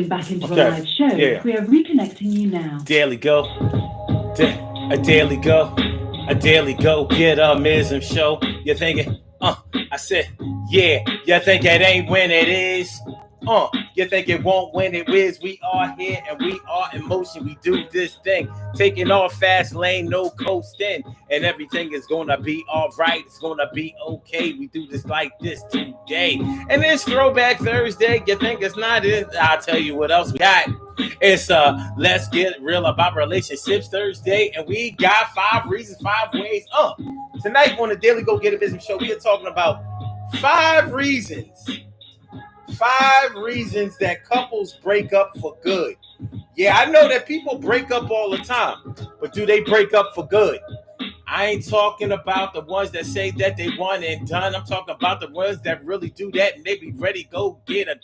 Back into a live show. Yeah. We are reconnecting you now. Daily go. A daily go. A daily go. Get a mism show. You're thinking, I said, yeah. You think it ain't when it is. You think it won't when it is. We are here and we are in motion. We do this thing. Taking off fast lane, no coasting. And everything is gonna be alright. It's gonna be okay. We do this like this today. And it's Throwback Thursday. You think it's not it? I'll tell you what else we got. It's Let's Get Real About Relationships Thursday, and we got 5 reasons, 5 ways. Tonight on the Daily Go Get a Business Show, we are talking about 5 reasons. 5 reasons that couples break up for good. Yeah, I know that people break up all the time, but do they break up for good? I ain't talking about the ones that say that they won and done. I'm talking about the ones that really do that and they be ready to go get a.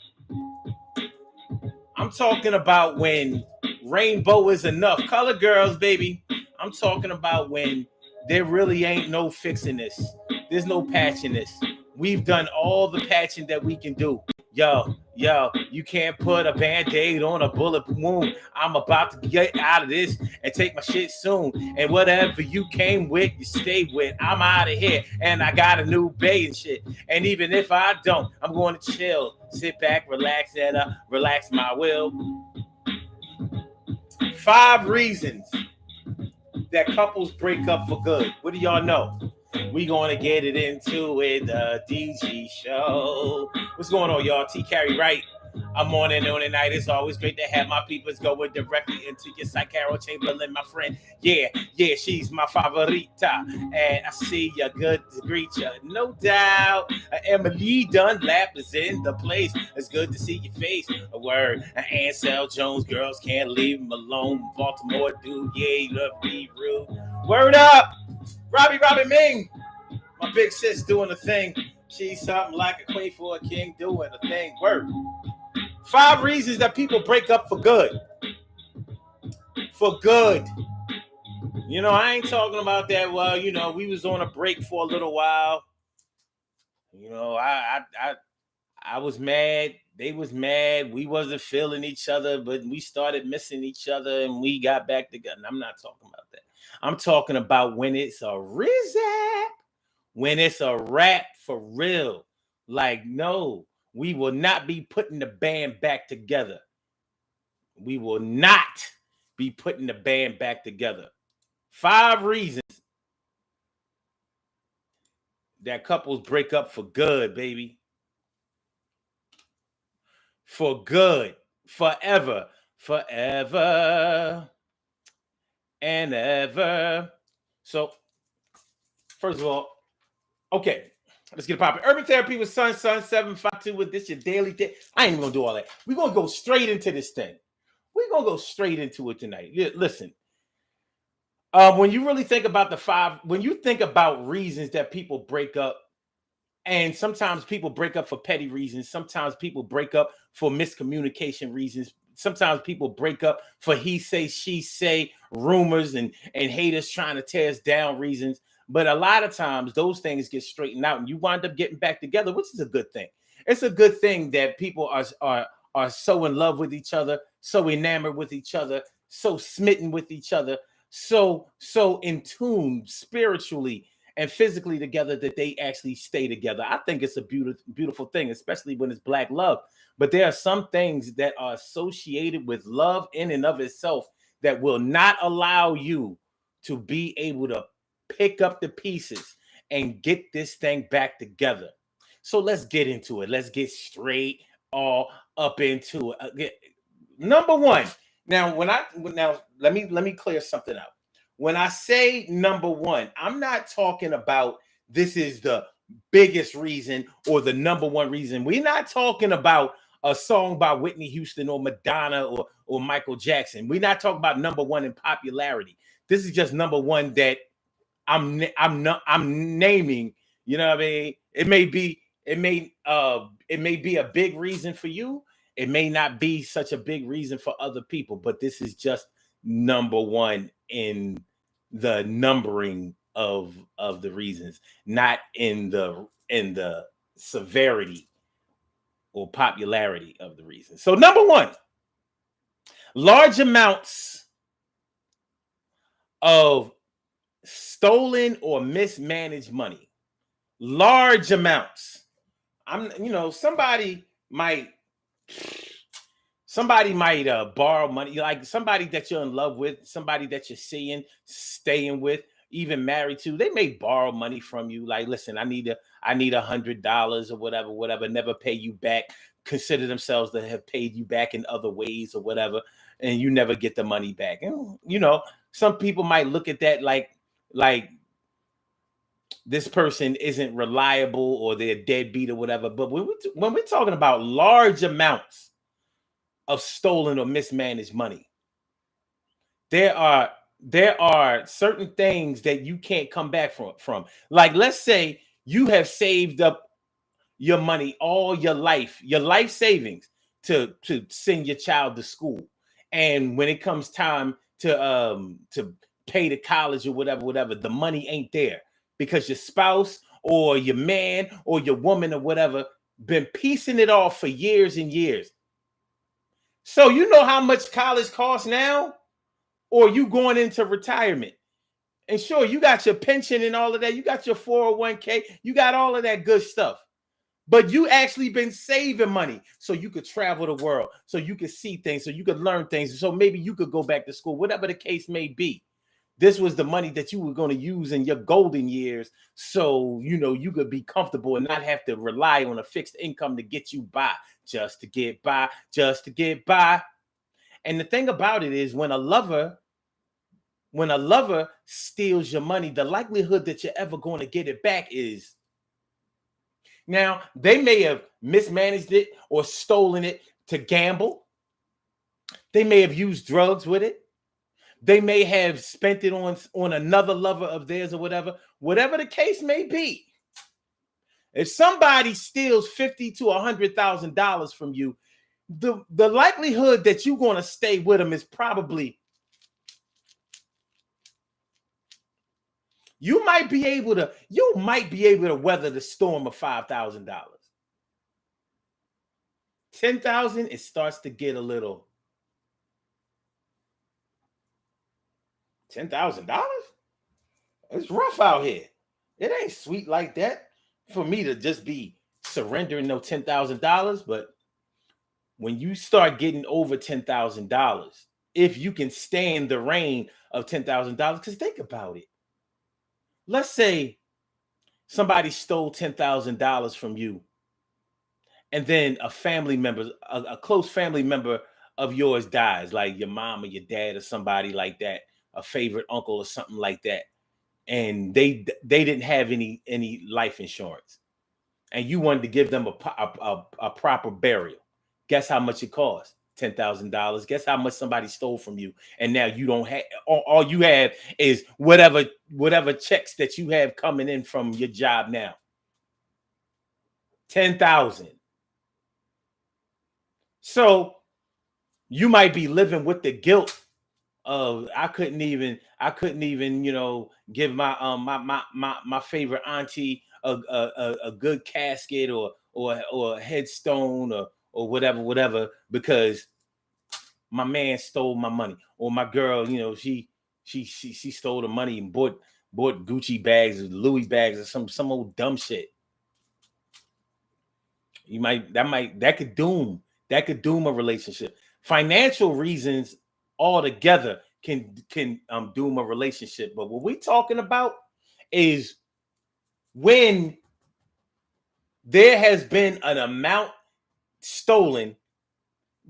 I'm talking about when rainbow is enough. Color girls, baby. I'm talking about when there really ain't no fixing this. There's no patching this. We've done all the patching that we can do. Yo, you can't put a band-aid on a bullet wound. I'm about to get out of this and take my shit soon. And whatever you came with, you stay with. I'm out of here and I got a new bae and shit. And even if I don't, I'm going to chill, sit back, relax, and relax my will. 5 reasons that couples break up for good. What do y'all know? We gonna get it into it, the DG show. What's going on, y'all? T Carey, right? I'm on and on tonight. It's always great to have my peoples going directly into your site. Carol Chamberlain, my friend. Yeah, she's my favorita. And I see you, good to greet you. No doubt. Emily Dunlap is in the place. It's good to see your face. A word. Ansel Jones, girls can't leave him alone. Baltimore dude, yeah, you love me rude. Word up. Robbie Ming. My big sis doing a thing. She's something like a queen for a king doing a thing. Word. 5 reasons that people break up for good. For good. You know, I ain't talking about that. Well, you know, we was on a break for a little while. You know, I was mad. They was mad. We wasn't feeling each other, but we started missing each other and we got back together. I'm not talking about that. I'm talking about when it's a rizap. When it's a rap for real. Like, no, we will not be putting the band back together. We will not be putting the band back together. 5 reasons that couples break up for good, baby. For good. Forever. Forever and ever. So, first of all, okay, let's get it popping. Urban Therapy with Sun 752 with this your daily thing. I ain't even gonna do all that. We're gonna go straight into this thing. We're gonna go straight into it tonight. Listen, when you really think about when you think about reasons that people break up, and sometimes people break up for petty reasons, sometimes people break up for miscommunication reasons, sometimes people break up for he say, she say, rumors and haters trying to tear us down reasons. But a lot of times those things get straightened out and you wind up getting back together, which is a good thing. It's a good thing that people are so in love with each other, so enamored with each other, so smitten with each other, so in tune spiritually and physically together that they actually stay together. I think it's a beautiful thing, especially when it's Black love. But there are some things that are associated with love in and of itself that will not allow you to be able to pick up the pieces and get this thing back together. So let's get into it. Let's get straight all up into it. Number one. Now, let me clear something out. When I say number one, I'm not talking about this is the biggest reason or the number one reason. We're not talking about a song by Whitney Houston or Madonna or Michael Jackson. We're not talking about number one in popularity. This is just number one that I'm naming. You know what I mean? It may be a big reason for you. It may not be such a big reason for other people, but this is just number one in the numbering of the reasons, not in the severity or popularity of the reasons. So number one, Large amounts of stolen or mismanaged money. Large amounts. Somebody might borrow money, like somebody that you're in love with, somebody that you're seeing, staying with, even married to. They may borrow money from you. Like, listen, I need $100 or whatever. Never pay you back. Consider themselves to have paid you back in other ways or whatever, and you never get the money back. And some people might look at that like this person isn't reliable or they're deadbeat or whatever. But when we're talking about large amounts of stolen or mismanaged money, there are certain things that you can't come back from. Like, let's say you have saved up your money all your life savings to send your child to school, and when it comes time to pay the college or whatever, the money ain't there because your spouse or your man or your woman or whatever been piecing it off for years and years. So you know how much college costs now, or you going into retirement. And sure, you got your pension and all of that. You got your 401k. You got all of that good stuff. But you actually been saving money so you could travel the world, so you could see things, so you could learn things, so maybe you could go back to school, whatever the case may be. This was the money that you were going to use in your golden years, so you could be comfortable and not have to rely on a fixed income to get you by, just to get by, just to get by. And the thing about it is, when a lover steals your money, the likelihood that you're ever going to get it back is, now they may have mismanaged it or stolen it to gamble. They may have used drugs with it. They may have spent it on another lover of theirs or whatever the case may be. If somebody steals $50,000 to $100,000 from you, the likelihood that you're going to stay with them is probably, you might be able to weather the storm of $5,000. $10,000, it starts to get a little. $10,000? It's rough out here. It ain't sweet like that for me to just be surrendering no $10,000. But when you start getting over $10,000, if you can stand the rain of $10,000, because think about it. Let's say somebody stole $10,000 from you, and then a family member, a close family member of yours dies, like your mom or your dad or somebody like that, a favorite uncle or something like that, and they didn't have any life insurance, and you wanted to give them a proper burial. Guess how much it costs? $10,000. Guess how much somebody stole from you, and now you don't have. All you have is whatever checks that you have coming in from your job now. 10,000. So you might be living with the guilt of, I couldn't even give my favorite auntie a good casket or a headstone or whatever because my man stole my money, or my girl, she stole the money and bought Gucci bags or Louis bags or some old dumb shit. That could doom a relationship. Financial reasons altogether can doom a relationship. But what we're talking about is when there has been an amount stolen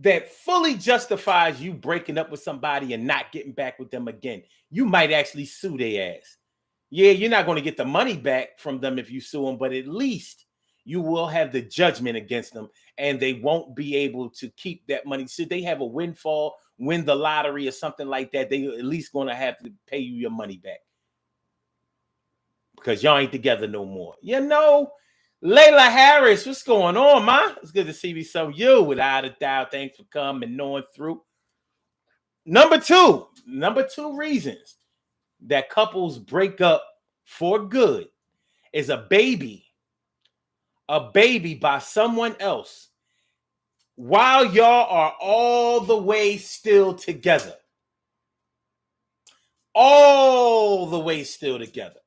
that fully justifies you breaking up with somebody and not getting back with them again. You might actually sue their ass. Yeah, you're not going to get the money back from them if you sue them, but at least you will have the judgment against them, and they won't be able to keep that money. Should they have a windfall, win the lottery or something like that, they at least going to have to pay you your money back because y'all ain't together no more. Layla Harris, what's going on, ma? It's good to see some of you, without a doubt. Thanks for coming and knowing through. Number two reasons that couples break up for good is a baby by someone else while y'all are all the way still together. All the way still together.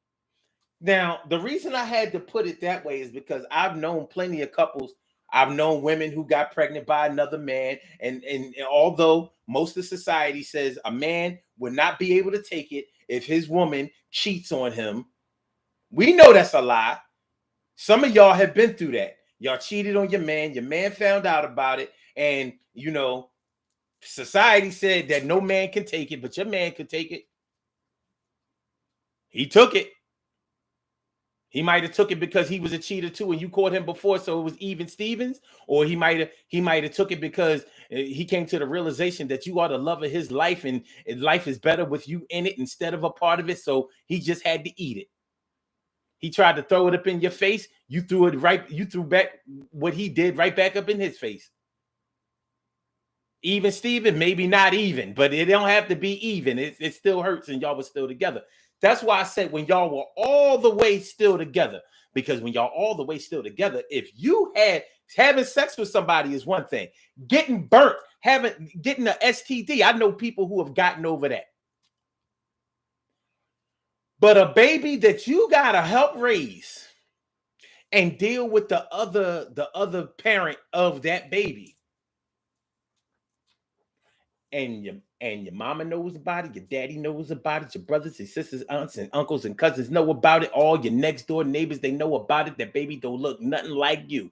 Now, the reason I had to put it that way is because I've known plenty of couples. I've known women who got pregnant by another man. And although most of society says a man would not be able to take it if his woman cheats on him, we know that's a lie. Some of y'all have been through that. Y'all cheated on your man found out about it, and society said that no man can take it, but your man could take it. He took it. He might have took it because he was a cheater too, and you caught him before, so it was even Stevens. Or he might have took it because he came to the realization that you are the love of his life, and life is better with you in it instead of a part of it. So he just had to eat it. He tried to throw it up in your face. You threw it right. You threw back what he did right back up in his face. Even Steven, maybe not even, but it don't have to be even. It still hurts, and y'all were still together. That's why I said when y'all were all the way still together, because when y'all all the way still together, if you having sex with somebody is one thing. Getting burnt, getting an STD. I know people who have gotten over that. But a baby that you gotta help raise and deal with the other parent of that baby. And your mama knows about it, your daddy knows about it, your brothers and sisters, aunts and uncles and cousins know about it, all your next door neighbors, they know about it. That baby don't look nothing like you.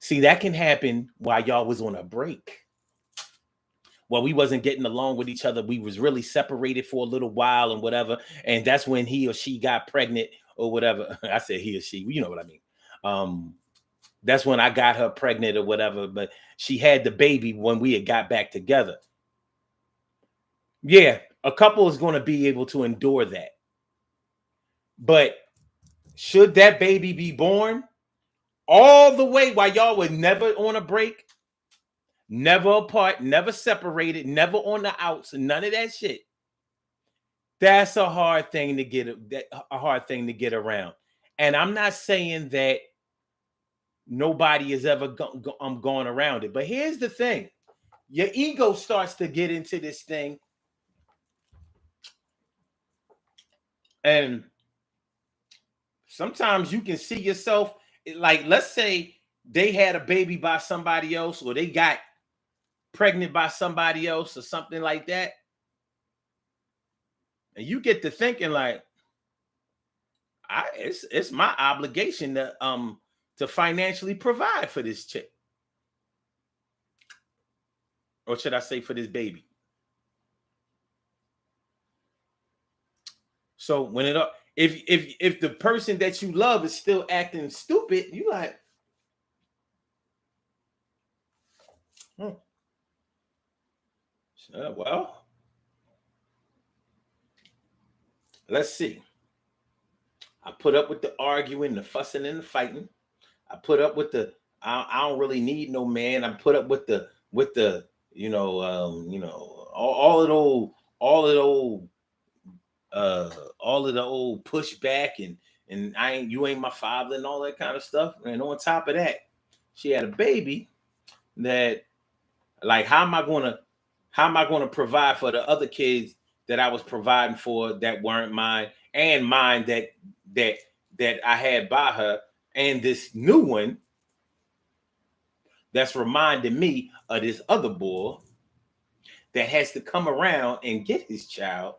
See, that can happen while y'all was on a break. Well, we wasn't getting along with each other. We was really separated for a little while and whatever. And that's when he or she got pregnant or whatever. I said he or she, you know what I mean. That's when I got her pregnant or whatever, but she had the baby when we had got back together. Yeah, a couple is going to be able to endure that. But should that baby be born all the way while y'all were never on a break, never apart, never separated, never on the outs, and none of that shit? That's a hard thing to get around. And I'm not saying that nobody has ever gone around it. But here's the thing. Your ego starts to get into this thing. And sometimes you can see yourself, like, let's say they had a baby by somebody else, or they got pregnant by somebody else or something like that. And you get to thinking like, it's my obligation to financially provide for this chick. Or should I say for this baby? So when if the person that you love is still acting stupid, you like, well, let's see. I put up with the arguing, the fussing, and the fighting. I put up with I don't really need no man. I put up with the all of the old pushback and you ain't my father and all that kind of stuff. And on top of that, she had a baby that, like, how am I gonna provide for the other kids that I was providing for that weren't mine, and mine that I had by her, and this new one that's reminding me of this other boy that has to come around and get his child.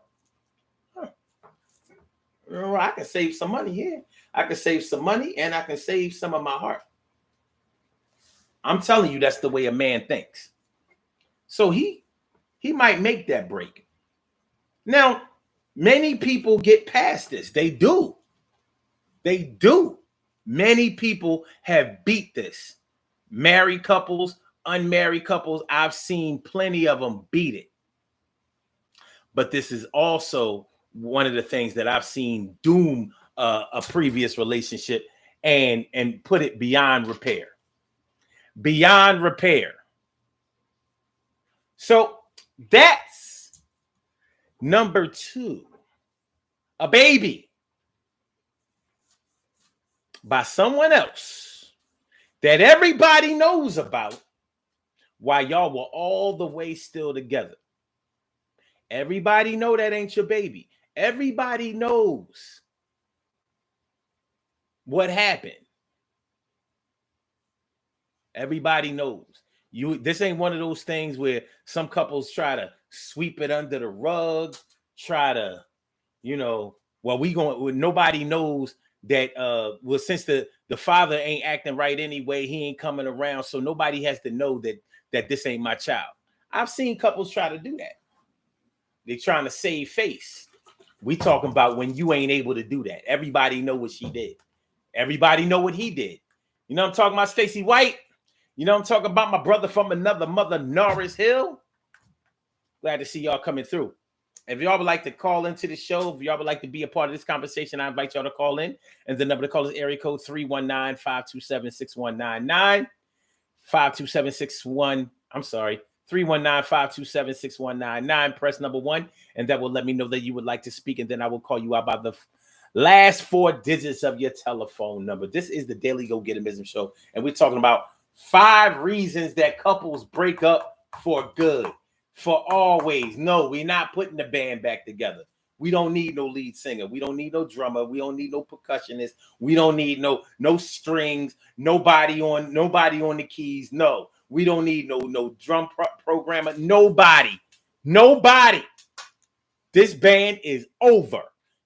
I can save some money here. I can save some money, and I can save some of my heart. I'm telling you, that's the way a man thinks. So he might make that break. Now, many people get past this. They do. They do. Many people have beat this. Married couples, unmarried couples, I've seen plenty of them beat it. But this is also one of the things that I've seen doom a previous relationship and put it beyond repair. Beyond repair. So that's number 2. A baby by someone else that everybody knows about while y'all were all the way still together. Everybody know that ain't your baby. Everybody knows what happened. Everybody knows. This ain't one of those things where some couples try to sweep it under the rug, try to, nobody knows that since the father ain't acting right anyway, he ain't coming around, so nobody has to know that this ain't my child. I've seen couples try to do that. They're trying to save face. We talking about when you ain't able to do that. Everybody know what she did. Everybody know what he did. You know what I'm talking about, Stacey White? You know what I'm talking about, my brother from another mother, Norris Hill? Glad to see y'all coming through. If y'all would like to call into the show, if y'all would like to be a part of this conversation, I invite y'all to call in. And the number to call is area code 319-527-6199. 319-527-6199. Press number 1, and that will let me know that you would like to speak, and then I will call you out by the last 4 digits of your telephone number. This is the Daily Go Getimism Show, and we're talking about 5 reasons that couples break up for good, for always. No, we're not putting the band back together. We don't need no lead singer. We don't need no drummer. We don't need no percussionist. We don't need no strings. Nobody on the keys. No, we don't need no drum programmer. Nobody. This band is over.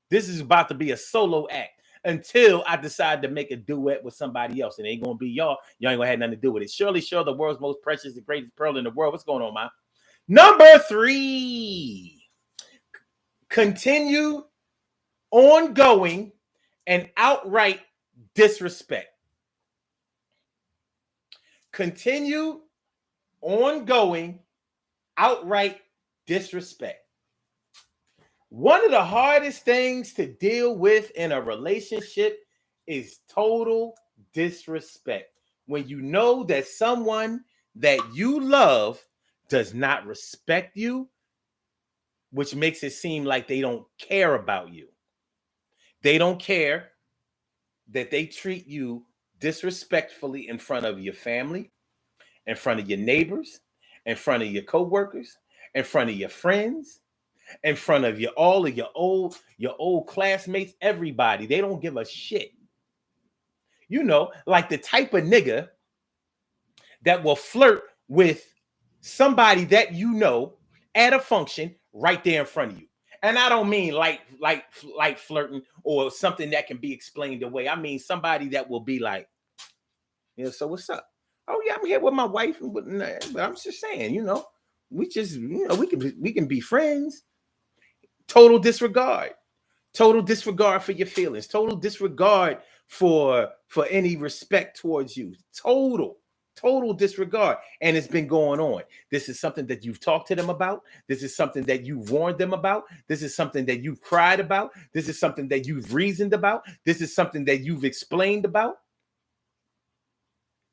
This is about to be a solo act until I decide to make a duet with somebody else. It ain't gonna be y'all. Y'all ain't gonna have nothing to do with it. Shirley Shore, the world's most precious, the greatest pearl in the world. What's going on, man? Number 3. Continue ongoing and outright disrespect. Continue ongoing outright disrespect. One of the hardest things to deal with in a relationship is total disrespect. When you know that someone that you love does not respect you, which makes it seem like they don't care about you. They don't care that they treat you disrespectfully in front of your family, in front of your neighbors, in front of your coworkers, in front of your friends, in front of all of your old classmates, everybody. They don't give a shit. Like the type of nigga that will flirt with somebody that you know at a function right there in front of you. And I don't mean like flirting or something that can be explained away. I mean somebody that will be like, so what's up? Oh yeah, I'm here with my wife, but I'm just saying, we can be friends. Total disregard for your feelings, total disregard for any respect towards you. Total disregard. And it's been going on. This is something that you've talked to them about. This is something that you've warned them about. This is something that you've cried about. This is something that you've reasoned about. This is something that you've explained about.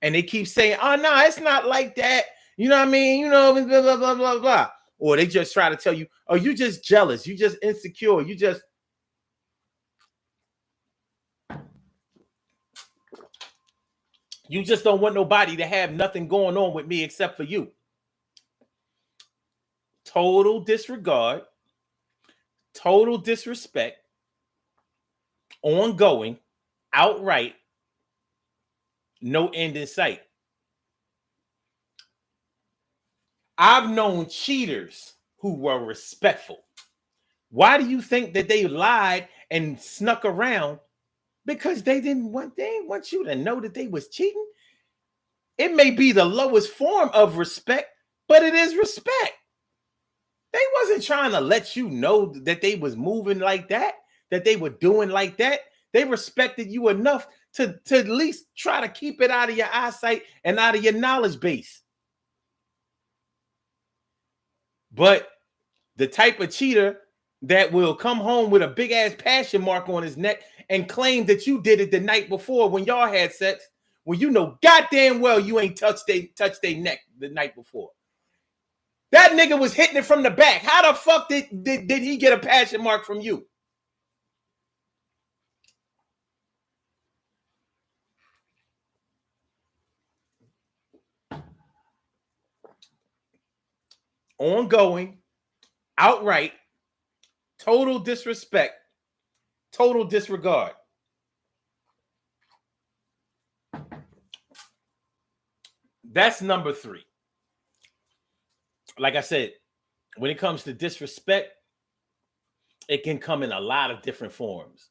And they keep saying, oh, no, it's not like that. You know what I mean? Blah, blah, blah, blah, blah. Or they just try to tell you, oh, you just jealous. You just insecure. You just don't want nobody to have nothing going on with me except for you. Total disregard, total disrespect, ongoing, outright, no end in sight. I've known cheaters who were respectful. Why do you think that they lied and snuck around? Because they didn't want you to know that they was cheating. It may be the lowest form of respect, but it is respect. They wasn't trying to let you know that they was moving like that they were doing like that. They respected you enough to at least try to keep it out of your eyesight and out of your knowledge base. But the type of cheater that will come home with a big ass passion mark on his neck and claim that you did it the night before when y'all had sex, when you know goddamn well you ain't touched their neck the night before. That nigga was hitting it from the back. How the fuck did he get a passion mark from you? ongoing, outright, total disrespect, total disregard. That's number 3. Like I said, when it comes to disrespect, it can come in a lot of different forms.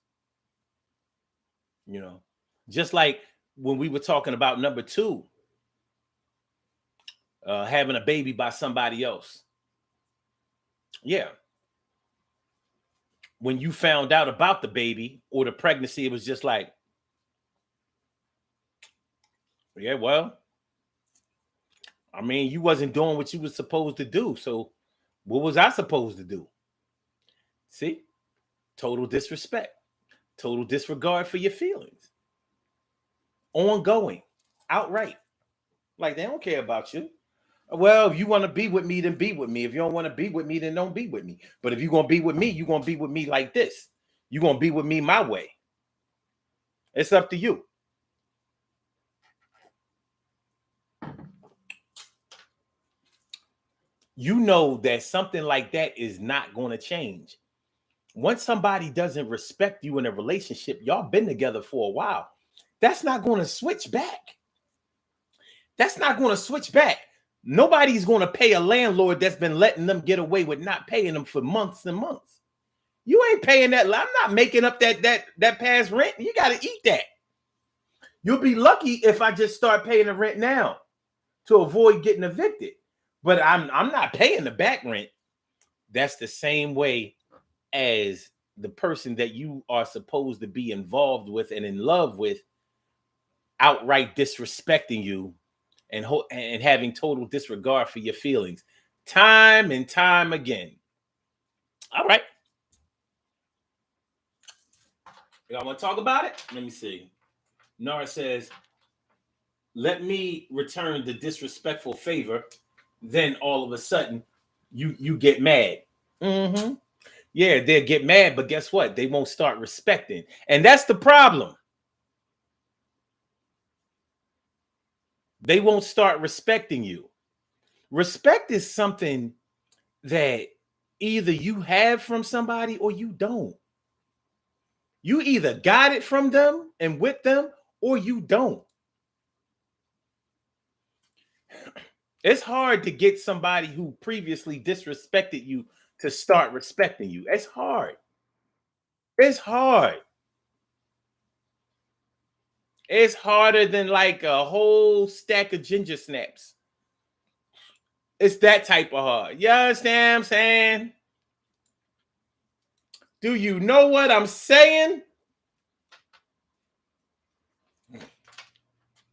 You know, just like when we were talking about number 2, having a baby by somebody else. Yeah. When you found out about the baby or the pregnancy, it was just like, yeah, well, I mean, you wasn't doing what you was supposed to do. So what was I supposed to do? See? Total disrespect, total disregard for your feelings. Ongoing, outright. Like they don't care about you. Well, if you want to be with me, then be with me. If you don't want to be with me, then don't be with me. But if you're going to be with me, you're going to be with me like this. You're going to be with me my way. It's up to you. You know that something like that is not going to change. Once somebody doesn't respect you in a relationship, y'all been together for a while. That's not going to switch back. That's not going to switch back. Nobody's going to pay a landlord that's been letting them get away with not paying them for months and months. You ain't paying that. I'm not making up that past rent. You got to eat that. You'll be lucky if I just start paying the rent now to avoid getting evicted. But I'm not paying the back rent. That's the same way as the person that you are supposed to be involved with and in love with outright disrespecting you and having total disregard for your feelings time and time again. All right. Y'all want to talk about it? Let me see. Nara says, let me return the disrespectful favor. Then all of a sudden, you get mad. Mm-hmm. Yeah, they'll get mad, but guess what? They won't start respecting. And that's the problem. They won't start respecting you. Respect is something that either you have from somebody or you don't. You either got it from them and with them or you don't. It's hard to get somebody who previously disrespected you to start respecting you. It's hard. It's hard. It's harder than like a whole stack of ginger snaps. It's that type of hard. You understand what I'm saying? Do you know what I'm saying?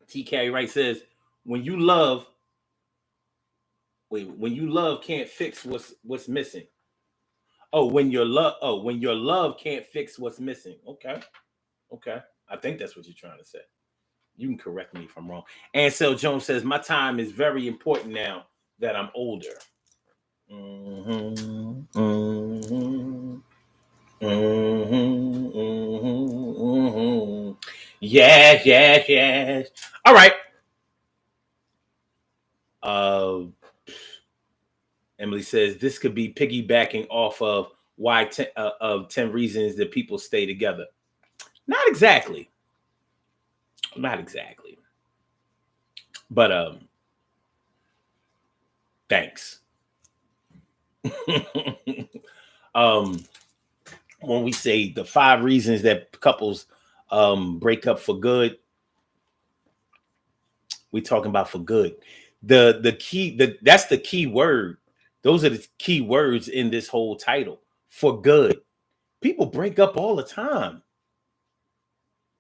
TK Wright says, when you love can't fix what's missing. When your love can't fix what's missing. Okay. I think that's what you're trying to say. You can correct me if I'm wrong. Ansel Jones says, my time is very important now that I'm older. Mm-hmm, mm-hmm, mm-hmm, mm-hmm, mm-hmm. Yes. All right. Emily says, this could be piggybacking off of why 10 reasons that people stay together. Not exactly. But thanks. When we say the 5 reasons that couples break up for good, we're talking about for good. The key, that's the key word. Those are the key words in this whole title. For good. People break up all the time.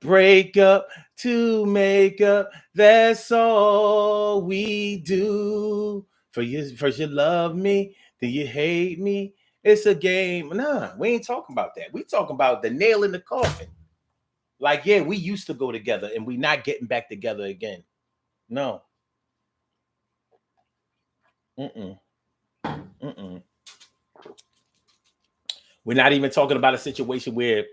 Break up to make up. That's all we do. First you love me, then you hate me. It's a game. Nah, we ain't talking about that. We talking about the nail in the coffin. Like, yeah, we used to go together and we not getting back together again. No. Mm-mm. We're not even talking about a situation where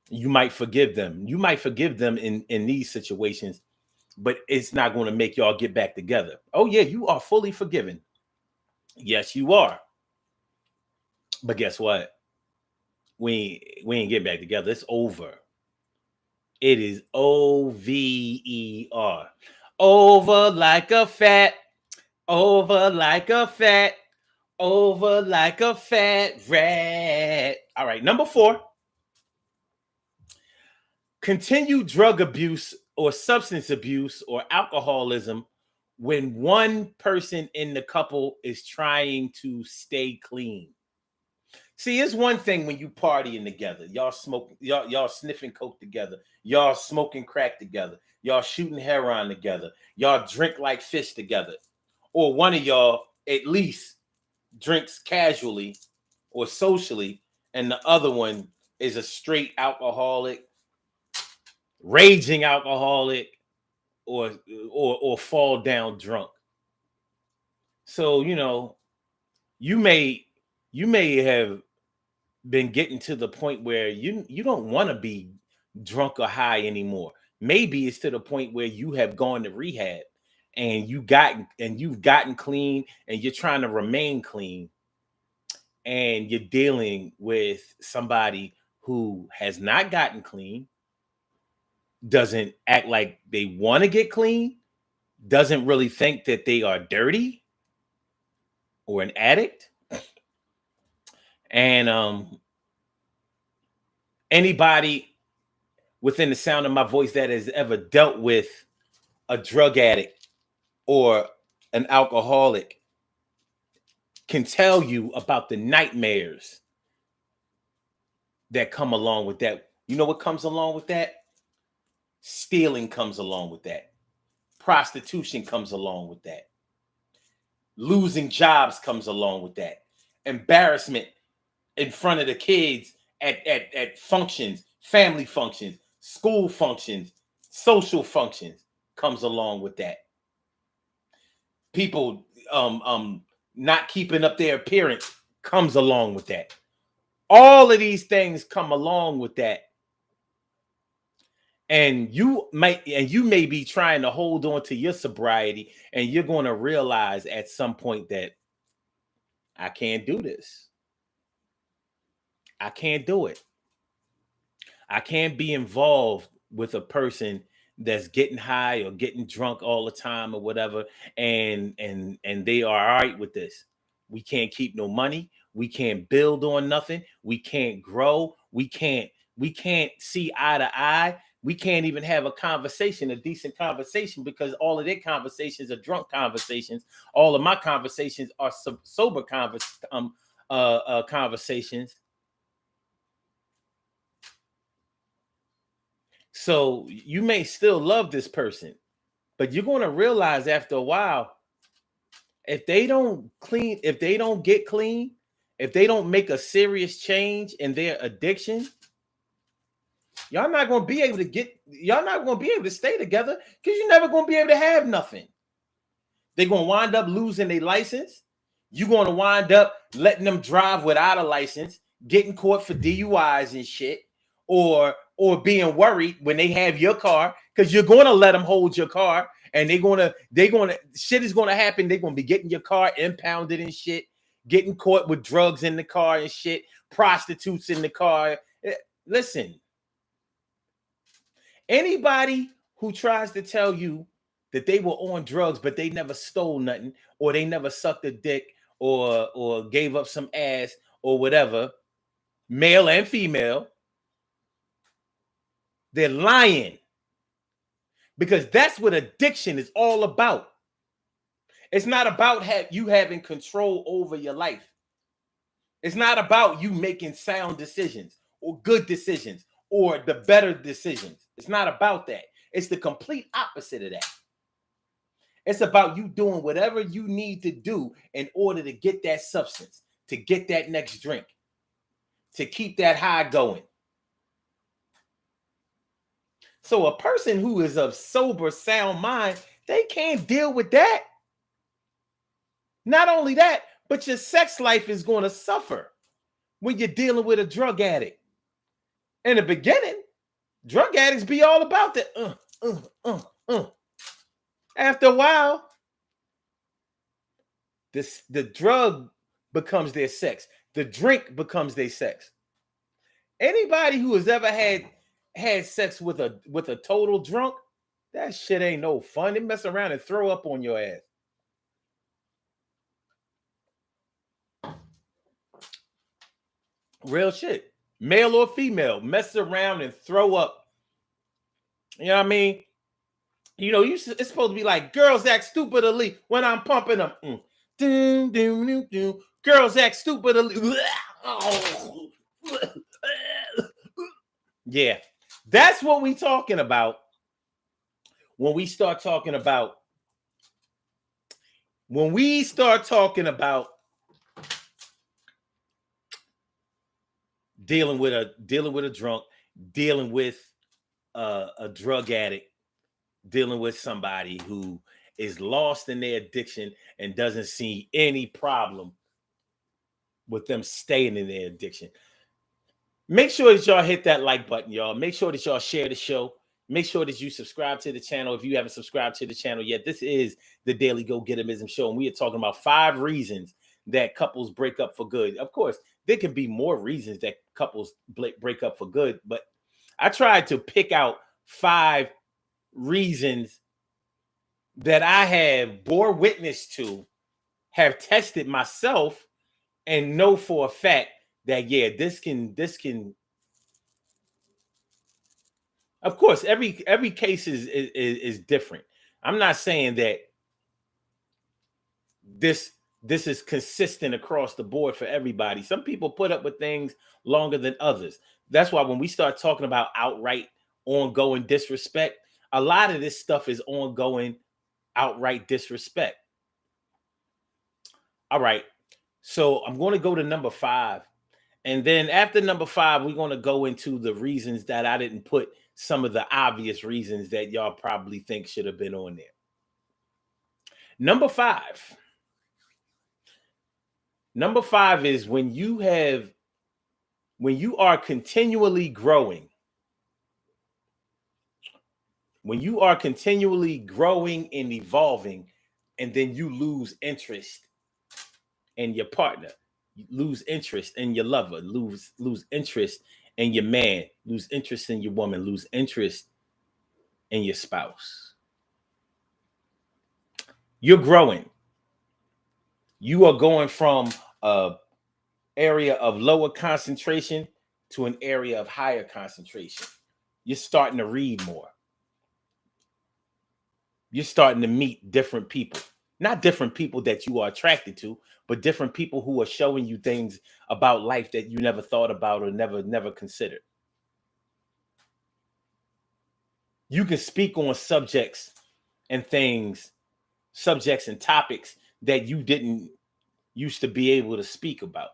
you might forgive them. You might forgive them in these situations, but it's not going to make y'all get back together. Oh, yeah, you are fully forgiven. Yes, you are. But guess what? We ain't getting back together. It's over. It is over. Over like a fat, over like a fat, over like a fat rat. All right, number 4. Continued drug abuse or substance abuse or alcoholism when one person in the couple is trying to stay clean. See, it's one thing when you partying together, y'all smoking, y'all sniffing coke together, y'all smoking crack together, y'all shooting heroin together, y'all drink like fish together, or one of y'all at least drinks casually or socially, and the other one is a straight alcoholic, raging alcoholic, or fall down drunk. So you may you may have been getting to the point where you don't want to be drunk or high anymore. Maybe it's to the point where you have gone to rehab and you've gotten clean and you're trying to remain clean, and you're dealing with somebody who has not gotten clean, doesn't act like they want to get clean, doesn't really think that they are dirty or an addict. And anybody within the sound of my voice that has ever dealt with a drug addict or an alcoholic can tell you about the nightmares that come along with that. You know what comes along with that? Stealing comes along with that. Prostitution comes along with that. Losing jobs comes along with that. Embarrassment in front of the kids at functions, family functions, school functions, social functions comes along with that. People not keeping up their appearance comes along with that. All of these things come along with that. And you may be trying to hold on to your sobriety, and you're going to realize at some point that I can't do this. I can't do it. I can't be involved with a person that's getting high or getting drunk all the time or whatever, and they are all right with this. We can't keep no money. We can't build on nothing. We can't grow. We can't see eye to eye. We can't even have a conversation, a decent conversation, because all of their conversations are drunk conversations. All of my conversations are sober conversations. So you may still love this person, but you're going to realize after a while, if they don't get clean, if they don't make a serious change in their addiction, y'all not going to be able to stay together, because you're never going to be able to have nothing. They're going to wind up losing their license. You're going to wind up letting them drive without a license, getting caught for DUIs and shit, or being worried when they have your car, because you're going to let them hold your car, and shit is going to happen. They're going to be getting your car impounded and shit, getting caught with drugs in the car and shit, prostitutes in the car. Listen, anybody who tries to tell you that they were on drugs but they never stole nothing, or they never sucked a dick, or gave up some ass or whatever, male and female, they're lying, because that's what addiction is all about. It's not about you having control over your life. It's not about you making sound decisions or good decisions or the better decisions. It's not about that. It's the complete opposite of that. It's about you doing whatever you need to do in order to get that substance, to get that next drink, to keep that high going. So a person who is of sober, sound mind, they can't deal with that. Not only that, but your sex life is going to suffer when you're dealing with a drug addict. In the beginning, drug addicts be all about that. After a while, the drug becomes their sex. The drink becomes their sex. Anybody who has ever had sex with a total drunk, that shit ain't no fun. They mess around and throw up on your ass. Real shit. Male or female, mess around and throw up. You know what I mean? You know, it's supposed to be like girls act stupidly when I'm pumping them. Doom, doom, doom, doom. Girls act stupidly. Yeah, that's what we talking about when we start talking about dealing with a drunk, dealing with a drug addict, dealing with somebody who is lost in their addiction and doesn't see any problem with them staying in their addiction. Make sure that y'all hit that like button, y'all. Make sure that y'all share the show. Make sure that you subscribe to the channel if you haven't subscribed to the channel yet. This is the Daily Go Getimism Show, and we are talking about 5 reasons that couples break up for good. Of course, there can be more reasons that couples break up for good, but I tried to pick out 5 reasons that I have bore witness to, have tested myself, and know for a fact that this can. Of course, every case is different. I'm not saying that this is consistent across the board for everybody. Some people put up with things longer than others. That's why when we start talking about outright ongoing disrespect, a lot of this stuff is ongoing outright disrespect. All right. So I'm going to go to number 5. And then after number 5, we're going to go into the reasons that I didn't put, some of the obvious reasons that y'all probably think should have been on there. Number 5. Number 5 is when you are continually growing. When you are continually growing and evolving, and then you lose interest in your partner, you lose interest in your lover, lose interest in your man, lose interest in your woman, lose interest in your spouse. You're growing. You are going from a area of lower concentration to an area of higher concentration. You're starting to read more. You're starting to meet different people. Not different people that you are attracted to, but different people who are showing you things about life that you never thought about or never considered. You can speak on subjects and topics that you didn't used to be able to speak about.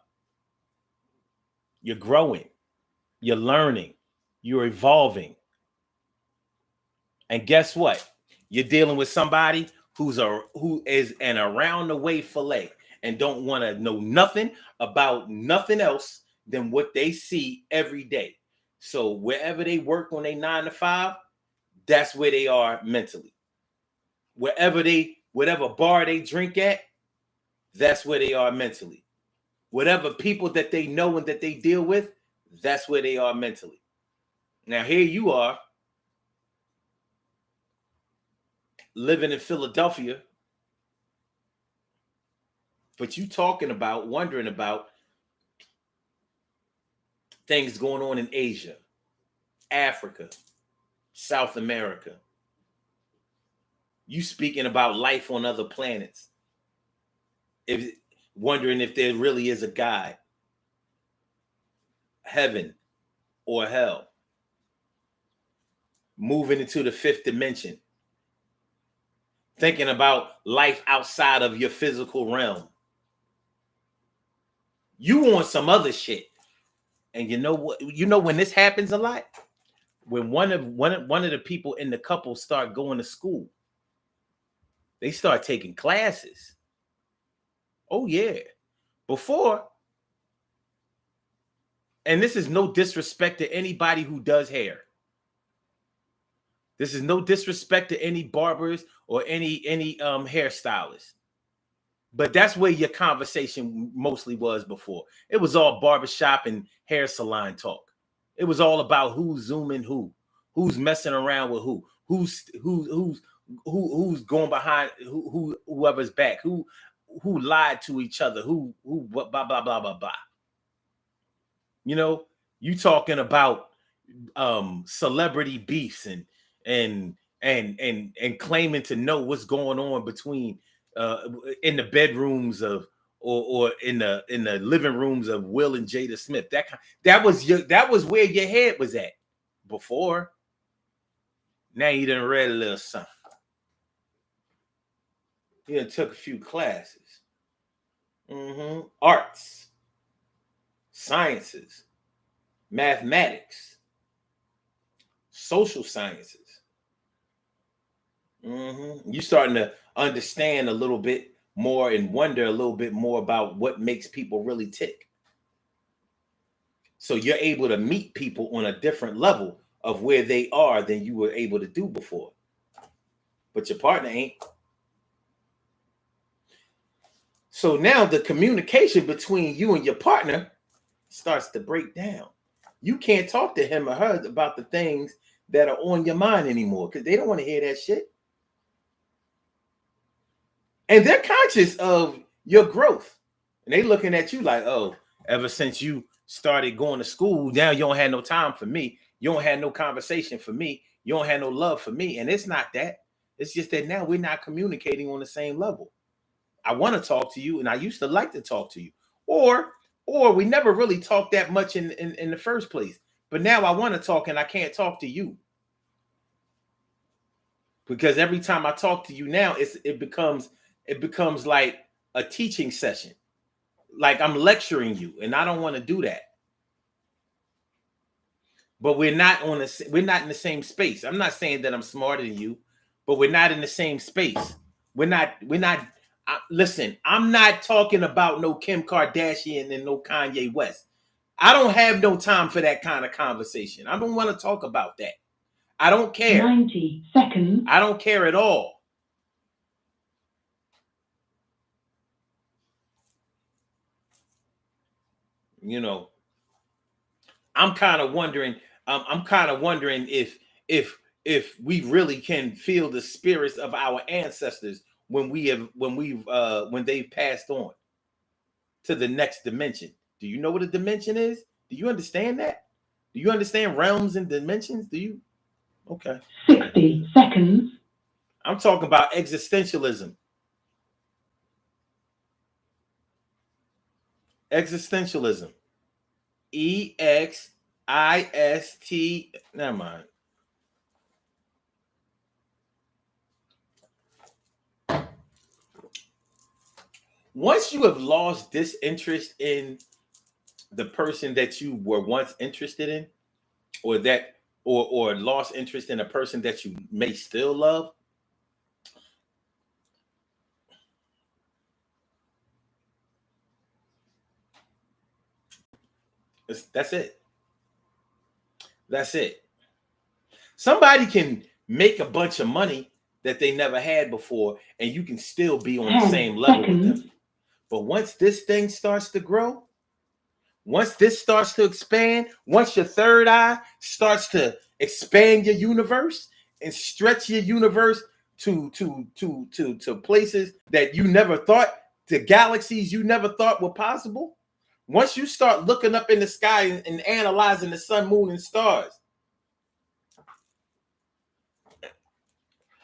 You're growing, you're learning, you're evolving. And guess what? You're dealing with somebody who is an around the way fillet and don't want to know nothing about nothing else than what they see every day. So wherever they work on a 9 to 5, that's where they are mentally. Whatever bar they drink at, that's where they are mentally. Whatever people that they know and that they deal with, that's where they are mentally. Now here you are living in Philadelphia, but you wondering about things going on in Asia, Africa, South America. You speaking about life on other planets. Wondering if there really is a God, heaven or hell. Moving into the 5th dimension. Thinking about life outside of your physical realm. You want some other shit. And you know what? You know when this happens a lot? When one of the people in the couple start going to school. They start taking classes. Oh yeah. Before, and this is no disrespect to anybody who does hair. This is no disrespect to any barbers or any hairstylists. But that's where your conversation mostly was before. It was all barbershop and hair salon talk. It was all about who's zooming who's messing around with who's going behind whoever's back, who lied to each other, who blah blah blah blah blah blah. You know, you talking about celebrity beefs and claiming to know what's going on between in the bedrooms of or in the living rooms of Will and Jada Smith. That was where your head was at before. Now you done read a little something. You done took a few classes. Arts, sciences, mathematics, social sciences. You starting to understand a little bit more and wonder a little bit more about what makes people really tick. So you're able to meet people on a different level of where they are than you were able to do before. But your partner ain't. So now the communication between you and your partner starts to break down. You can't talk to him or her about the things that are on your mind anymore because they don't want to hear that shit. And they're conscious of your growth. And they looking at you like, oh, ever since you started going to school, now you don't have no time for me. You don't have no conversation for me. You don't have no love for me. And it's not that. It's just that now we're not communicating on the same level. I want to talk to you, and I used to like to talk to you. Or we never really talked that much in the first place. But now I want to talk, and I can't talk to you. Because every time I talk to you now, it becomes like a teaching session. Like I'm lecturing you, and I don't want to do that. But we're not in the same space. I'm not saying that I'm smarter than you, but we're not in the same space. We're not. Listen, I'm not talking about no Kim Kardashian and no Kanye West. I don't have no time for that kind of conversation. I don't want to talk about that. I don't care. 90 seconds. I don't care at all. You know, I'm kind of wondering if we really can feel the spirits of our ancestors when they've passed on to the next dimension. Do you know what a dimension is? Do you understand that? Do you understand realms and dimensions? Do you? Okay. 60 seconds. I'm talking about existentialism. Existentialism. EXIST. Never mind. Once you have lost disinterest in the person that you were once interested in, or lost interest in a person that you may still love, that's it. That's it. Somebody can make a bunch of money that they never had before, and you can still be on the same level with them. But once this thing starts to grow, once this starts to expand, once your third eye starts to expand your universe and stretch your universe to places that you never thought, to galaxies you never thought were possible. Once you start looking up in the sky and analyzing the sun, moon, and stars,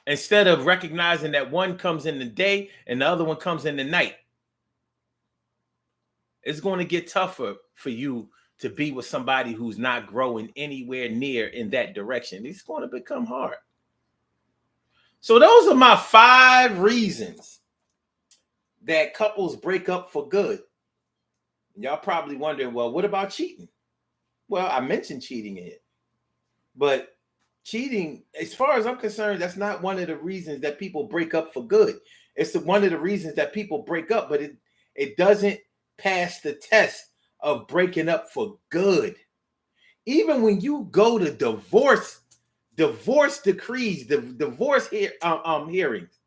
instead of recognizing that one comes in the day and the other one comes in the night, it's going to get tougher for you to be with somebody who's not growing anywhere near in that direction. It's going to become hard. So those are my 5 reasons that couples break up for good. Y'all probably wondering, well, what about cheating? Well, I mentioned cheating in it. But cheating, as far as I'm concerned, that's not one of the reasons that people break up for good. It's one of the reasons that people break up, but it doesn't pass the test of breaking up for good. Even when you go to divorce decrees, the divorce hearings,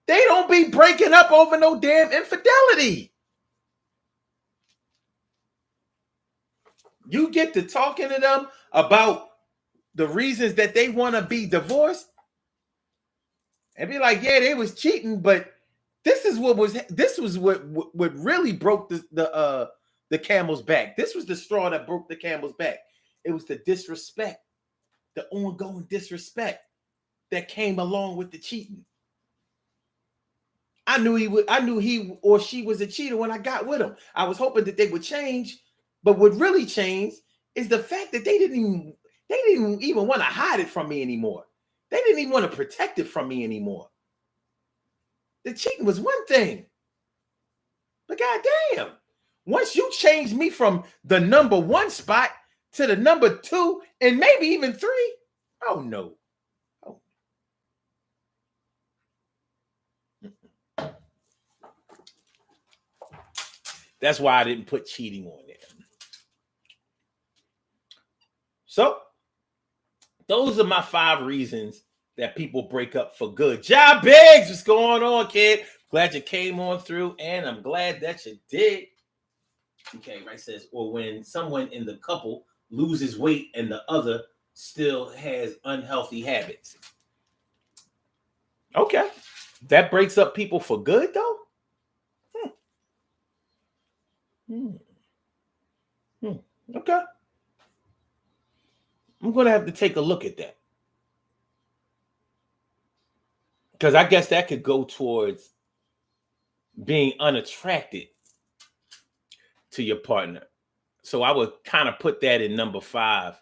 They don't be breaking up over no damn infidelity. You get to talking to them about the reasons that they want to be divorced and be like, yeah, they was cheating, but this was what really broke the camel's back. This was the straw that broke the camel's back. It was the disrespect, the ongoing disrespect that came along with the cheating. I knew he or she was a cheater when I got with him. I was hoping that they would change, but what really changed is the fact that they didn't even want to hide it from me anymore. They didn't even want to protect it from me anymore. The cheating was one thing, but goddamn, once you change me from the number one spot to the number two and maybe even three, oh no. Oh. That's why I didn't put cheating on there. So, those are my 5 reasons that people break up for good. Job Biggs, what's going on, kid? Glad you came on through, and I'm glad that you did. Okay, right, says, or when someone in the couple loses weight and the other still has unhealthy habits. Okay, that breaks up people for good, though? Okay. I'm going to have to take a look at that. Because I guess that could go towards being unattracted to your partner. So I would kind of put that in number 5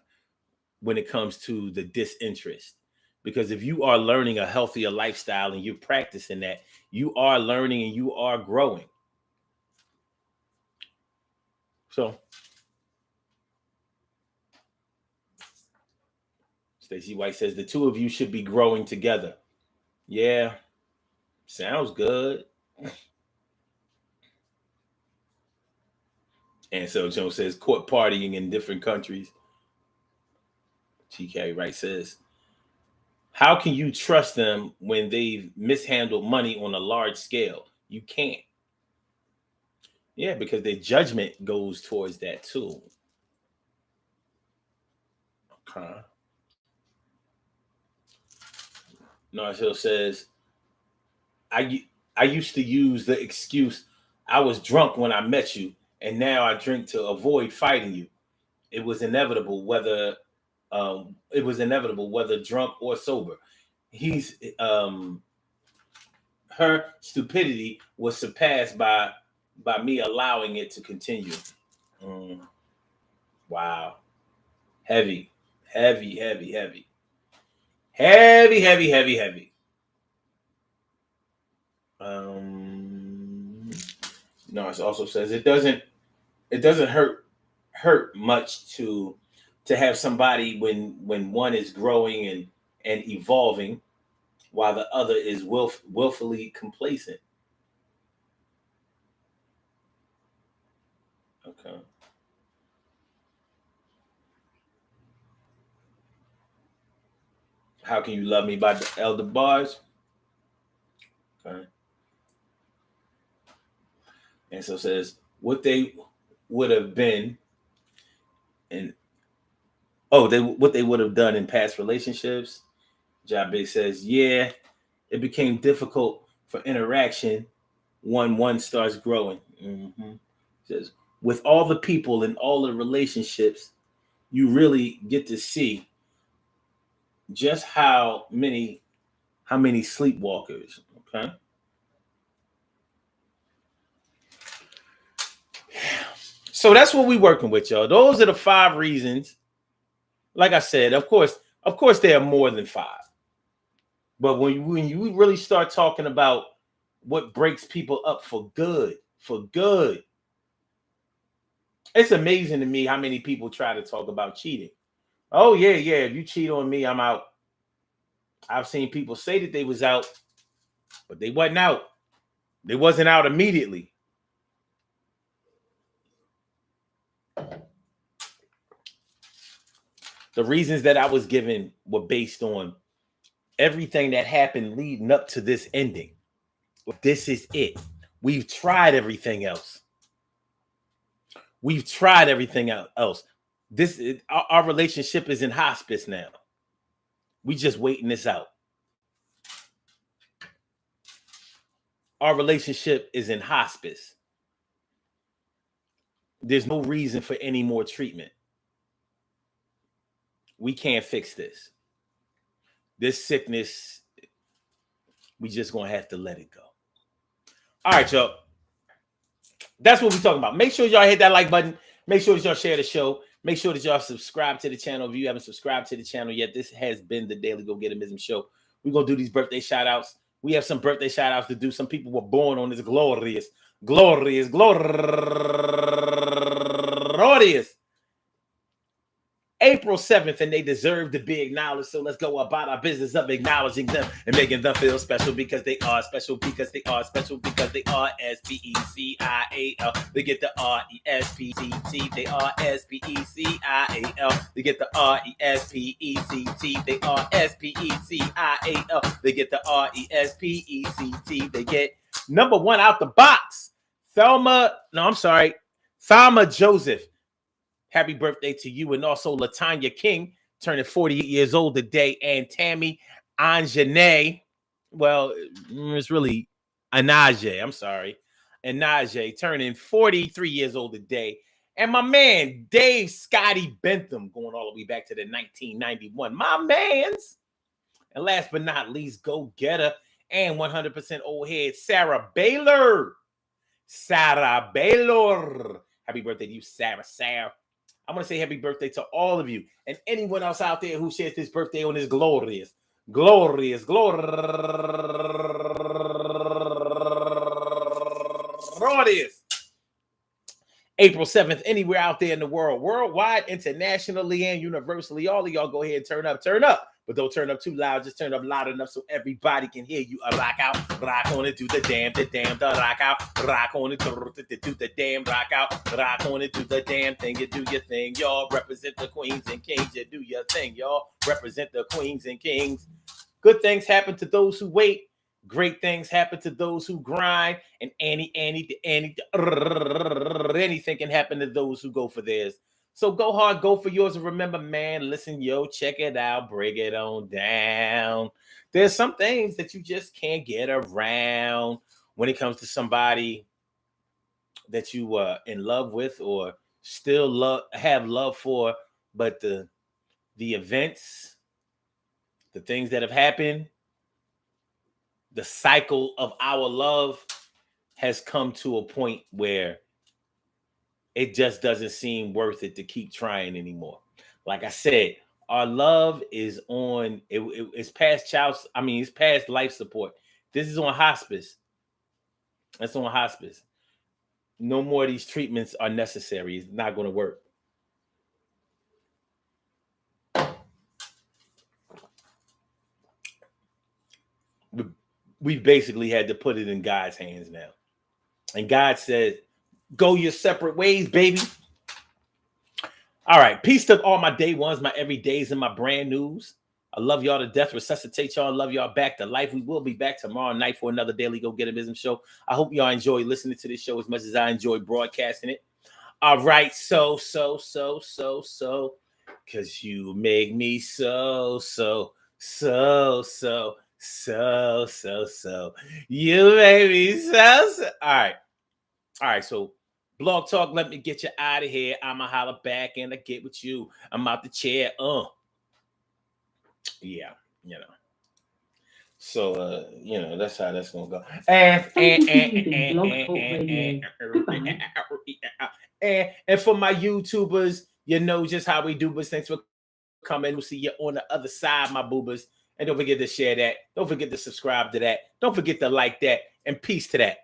when it comes to the disinterest. Because if you are learning a healthier lifestyle and you're practicing that, you are learning and you are growing. So Stacey White says the two of you should be growing together. Yeah, sounds good. And so Joe says court partying in different countries. TK Wright says, how can you trust them when they've mishandled money on a large scale? You can't. Yeah, because their judgment goes towards that too. Okay. Nars Hill says, I used to use the excuse, I was drunk when I met you, and now I drink to avoid fighting you. It was inevitable whether drunk or sober. He's her stupidity was surpassed by me allowing it to continue. Wow. Heavy. No, it also says it doesn't hurt much to have somebody when one is growing and evolving while the other is willfully complacent. Okay. How Can You Love Me by the Elder Bars? Okay. And so says what they would have been and what they would have done in past relationships. Jabe says, yeah, it became difficult for interaction when one starts growing. Mm-hmm. Says, with all the people and all the relationships, you really get to see just how many sleepwalkers. Okay. So that's what we're working with, y'all. Those are the 5 reasons. Like I said, of course, there are more than 5. But when you really start talking about what breaks people up for good, it's amazing to me how many people try to talk about cheating. Oh yeah, if you cheat on me, I'm out. I've seen people say that they was out, but they wasn't out. They wasn't out immediately. The reasons that I was given were based on everything that happened leading up to this ending. This is it. We've tried everything else. We've tried everything else. Our relationship is in hospice now. We just waiting this out. Our relationship is in hospice. There's no reason for any more treatment. We can't fix this. This sickness, we just gonna have to let it go. All right, y'all. That's what we're talking about. Make sure y'all hit that like button. Make sure that y'all share the show. Make sure that y'all subscribe to the channel. If you haven't subscribed to the channel yet, this has been the Daily Go Get 'Emism show. We're gonna do these birthday shout outs. We have some birthday shout outs to do. Some people were born on this glorious April 7th, and they deserve to be acknowledged. So let's go about our business of acknowledging them and making them feel special because they are special, because they are special, because they are S-P-E-C-I-A-L. They get the R-E-S-P-E-C-T. They are S-P-E-C-I-A-L. They get the R-E-S-P-E-C-T. They are S-P-E-C-I-A-L. They get the R-E-S-P-E-C-T. They get number one out the box. Thelma Joseph. Happy birthday to you. And also Latanya King, turning 48 years old today. And Tammy Anjane. Well, it's really Anaje. I'm sorry. Anaje, turning 43 years old today. And my man, Dave Scotty Bentham, going all the way back to the 1991. My mans. And last but not least, go-getter and 100% old head, Sarah Baylor. Sarah Baylor. Happy birthday to you, Sarah. I'm going to say happy birthday to all of you and anyone else out there who shares this birthday on this glorious April 7th, anywhere out there in the world, worldwide, internationally, and universally. All of y'all go ahead and turn up. But don't turn up too loud. Just turn up loud enough so everybody can hear you. Rock out, rock on it, do the damn, the rock out, rock on it, do the damn, rock out, rock on it, do the damn thing. You do your thing, y'all. Represent the queens and kings. You do your thing, y'all. Represent the queens and kings. Good things happen to those who wait. Great things happen to those who grind. And anything can happen to those who go for theirs. So go hard, go for yours. And remember, man, listen, yo, check it out, break it on down. There's some things that you just can't get around when it comes to somebody that you are in love with or still have love for. But the events, the things that have happened, the cycle of our love has come to a point where it just doesn't seem worth it to keep trying anymore. Like I said, our love is on, it's past it's past life support. This is on hospice. It's on hospice. No more of these treatments are necessary. It's not going to work. We've basically had to put it in God's hands now. And God said, go your separate ways, baby. All right. Peace to all my day ones, my everydays, and my brand news. I love y'all to death. Resuscitate y'all. Love y'all back to life. We will be back tomorrow night for another Daily Go Get 'Emism show. I hope y'all enjoy listening to this show as much as I enjoy broadcasting it. All right. So, because you make me so. You make me so. All right. So, Blog Talk, let me get you out of here. I'ma holler back and I get with you. I'm out the chair. Yeah, So that's how that's gonna go. And for my YouTubers, you know just how we do, but thanks for coming. We'll see you on the other side, my boobers. And don't forget to share that. Don't forget to subscribe to that. Don't forget to like that. And peace to that.